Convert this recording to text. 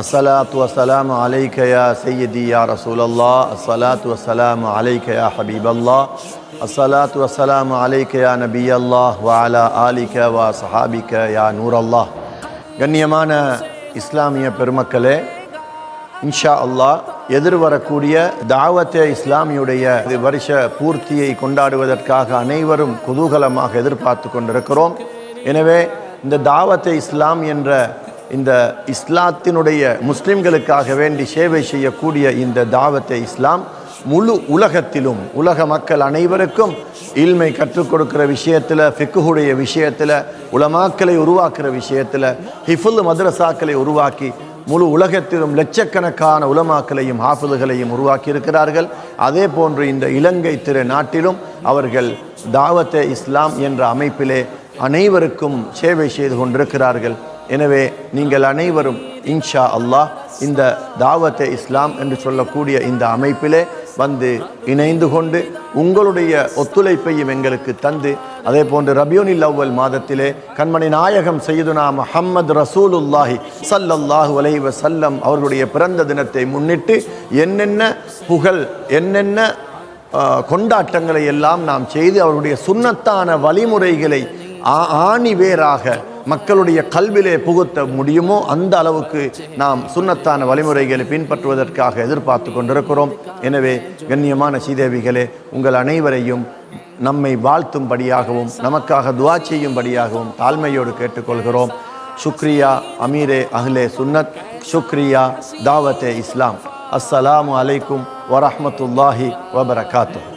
الصلاة والسلام عليك يا سيدي يا رسول الله الصلاة والسلام عليك يا حبيب الله الصلاة والسلام عليك يا نبي الله وعلى آلك وصحابك يا نور الله. கண்ணியமான இஸ்லாமிய பெருமக்களே, இன்ஷா அல்லாஹ் எதிர்வரக்கூடிய தாவத்தே இஸ்லாமியுடைய வருஷ பூர்த்தியை கொண்டாடுவதற்காக அனைவரும் குதூகலமாக எதிர்பார்த்து கொண்டிருக்கிறோம். எனவே இந்த தாவத்தே இஸ்லாம் என்ற இந்த இஸ்லாத்தினுடைய முஸ்லிம்களுக்காக வேண்டி சேவை செய்யக்கூடிய இந்த தாவத்தே இஸ்லாம் முழு உலகத்திலும் உலக மக்கள் அனைவருக்கும் இல்மை கற்றுக் கொடுக்கிற விஷயத்தில், ஃபிக்குடைய விஷயத்தில், உலமாக்களை உருவாக்குற விஷயத்தில், ஹிஃபுல் மദ്രസാக்களை உருவாக்கி முழு உலகத்திலும் லட்சக்கணக்கான உலமாக்களையும் ஹாஃபிதுகளையும் உருவாக்கி இருக்கிறார்கள். அதே போன்று இந்த இலங்கை திரு நாட்டிலும் அவர்கள் தாவத்தே இஸ்லாம் என்ற அமைப்பிலே அனைவருக்கும் சேவை செய்து கொண்டிருக்கிறார்கள். எனவே நீங்கள் அனைவரும் இன்ஷா அல்லாஹ் இந்த தாவத்தே இஸ்லாம் என்று சொல்லக்கூடிய இந்த அமைப்பிலே வந்து இணைந்து கொண்டு உங்களுடைய ஒத்துழைப்பையும் எங்களுக்கு தந்து, அதே போன்று ரபியுனில் அவ்வல் மாதத்திலே கண்மணி நாயகம் சையதுனா முஹம்மது ரசூலுல்லாஹி ஸல்லல்லாஹு அலைஹி வஸல்லம் அவர்களுடைய பிறந்த தினத்தை முன்னிட்டு என்னென்ன புகழ் என்னென்ன கொண்டாட்டங்களை எல்லாம் நாம் செய்து அவருடைய சுன்னத்தான வழிமுறைகளை ஆணிவேராக மக்களுடைய கல்விலே புகுத்த முடியுமோ அந்த அளவுக்கு நாம் சுன்னத்தான வழிமுறைகளை பின்பற்றுவதற்காக எதிர்பார்த்து கொண்டிருக்கிறோம். எனவே கண்ணியமான சீதேவிகளே, உங்கள் அனைவரையும் நம்மை வாழ்த்தும்படியாகவும் நமக்காக துஆ செய்யும்படியாகவும் தாழ்மையோடு கேட்டுக்கொள்கிறோம். சுக்ரியா அமீரே அஹ்லே சுன்னத், சுக்ரியா தாவத்தே இஸ்லாம். அஸ்ஸலாமு அலைக்கும் வரஹ்மத்துல்லாஹி வபரகாத்துஹு.